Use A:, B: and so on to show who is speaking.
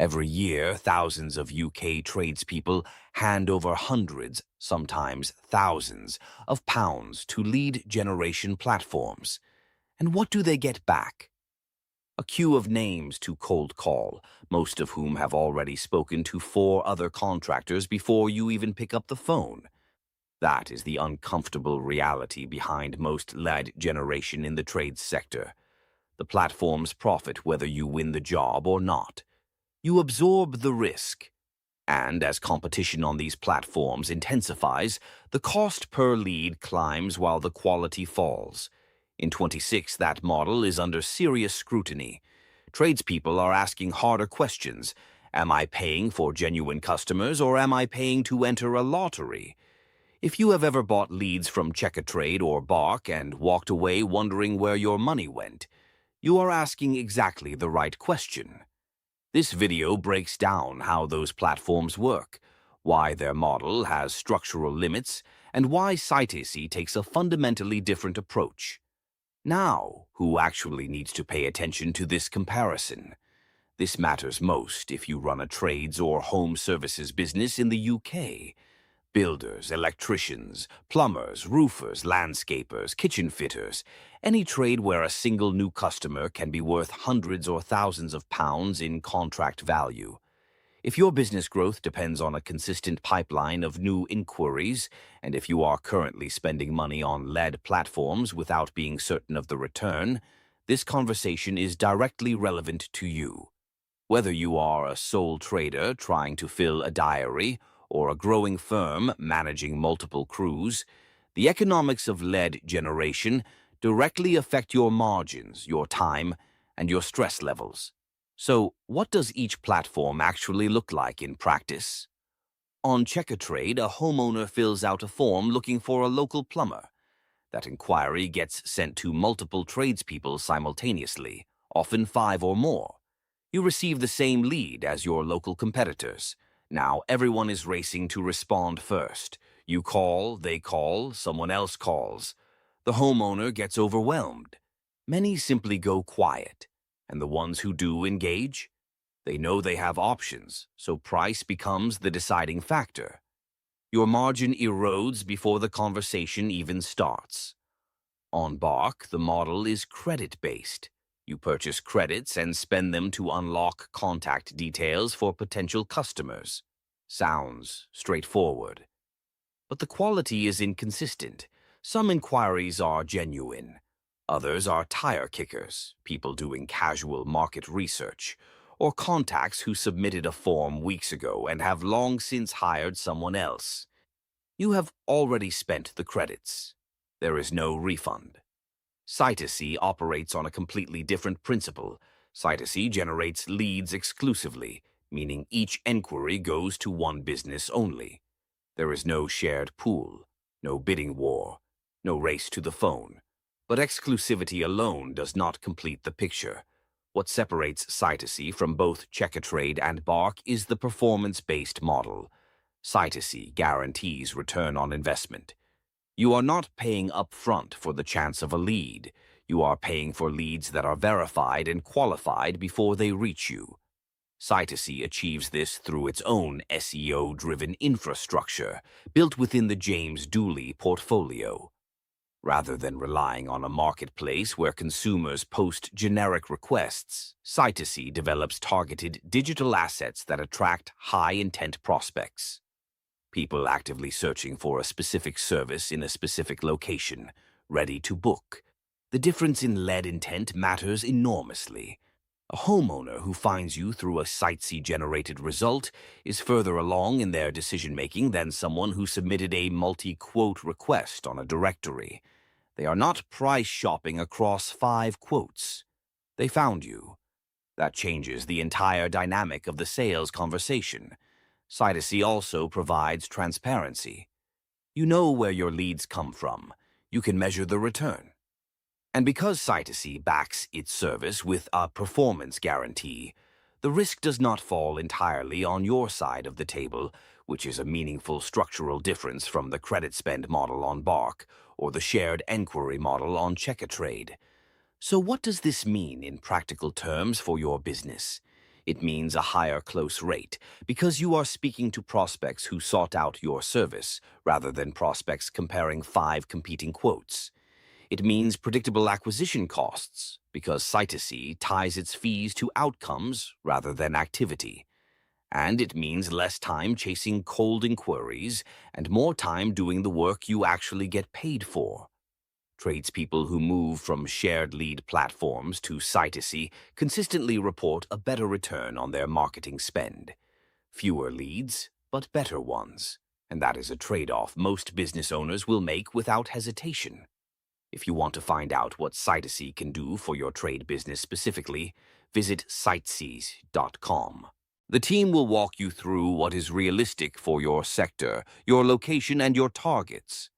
A: Every year, thousands of UK tradespeople hand over hundreds, sometimes thousands, of pounds to lead generation platforms. And what do they get back? A queue of names to cold call, most of whom have already spoken to 4 other contractors before you even pick up the phone. That is the uncomfortable reality behind most lead generation in the trades sector. The platforms profit whether you win the job or not. You absorb the risk. And as competition on these platforms intensifies, the cost per lead climbs while the quality falls. In 26, that model is under serious scrutiny. Tradespeople are asking harder questions. Am I paying for genuine customers, or am I paying to enter a lottery? If you have ever bought leads from Checkatrade or Bark and walked away wondering where your money went, you are asking exactly the right question. This video breaks down how those platforms work, why their model has structural limits, and why Sitesy takes a fundamentally different approach. Now, who actually needs to pay attention to this comparison? This matters most if you run a trades or home services business in the UK. Builders, electricians, plumbers, roofers, landscapers, kitchen fitters, any trade where a single new customer can be worth hundreds or thousands of pounds in contract value. If your business growth depends on a consistent pipeline of new inquiries, and if you are currently spending money on lead platforms without being certain of the return, this conversation is directly relevant to you. Whether you are a sole trader trying to fill a diary or a growing firm managing multiple crews, the economics of lead generation directly affect your margins, your time, and your stress levels. So, what does each platform actually look like in practice? On Checkatrade, a homeowner fills out a form looking for a local plumber. That inquiry gets sent to multiple tradespeople simultaneously, often 5 or more. You receive the same lead as your local competitors. Now everyone is racing to respond first. You call, they call, someone else calls. The homeowner gets overwhelmed. Many simply go quiet, and the ones who do engage, they know they have options, so price becomes the deciding factor. Your margin erodes before the conversation even starts. On Bark, the model is credit-based. You purchase credits and spend them to unlock contact details for potential customers. Sounds straightforward. But the quality is inconsistent. Some inquiries are genuine. Others are tire kickers, people doing casual market research, or contacts who submitted a form weeks ago and have long since hired someone else. You have already spent the credits. There is no refund. Sitesy operates on a completely different principle. Sitesy generates leads exclusively, meaning each enquiry goes to one business only. There is no shared pool, no bidding war, no race to the phone. But exclusivity alone does not complete the picture. What separates Sitesy from both Checkatrade and Bark is the performance-based model. Sitesy guarantees return on investment. You are not paying upfront for the chance of a lead. You are paying for leads that are verified and qualified before they reach you. Sitesy achieves this through its own SEO-driven infrastructure built within the James Dooley portfolio. Rather than relying on a marketplace where consumers post generic requests, Sitesy develops targeted digital assets that attract high-intent prospects. People actively searching for a specific service in a specific location, ready to book. The difference in lead intent matters enormously. A homeowner who finds you through a Sitesy-generated result is further along in their decision-making than someone who submitted a multi-quote request on a directory. They are not price shopping across 5 quotes. They found you. That changes the entire dynamic of the sales conversation. Sitesy also provides transparency. You know where your leads come from. You can measure the return. And because Sitesy backs its service with a performance guarantee, the risk does not fall entirely on your side of the table, which is a meaningful structural difference from the credit spend model on Bark or the shared enquiry model on Checkatrade. So what does this mean in practical terms for your business? It means a higher close rate because you are speaking to prospects who sought out your service rather than prospects comparing 5 competing quotes. It means predictable acquisition costs because Sitesy ties its fees to outcomes rather than activity. And it means less time chasing cold inquiries and more time doing the work you actually get paid for. Tradespeople who move from shared lead platforms to Sitesy consistently report a better return on their marketing spend. Fewer leads, but better ones. And that is a trade-off most business owners will make without hesitation. If you want to find out what Sitesy can do for your trade business specifically, visit sitesy.com. The team will walk you through what is realistic for your sector, your location, and your targets.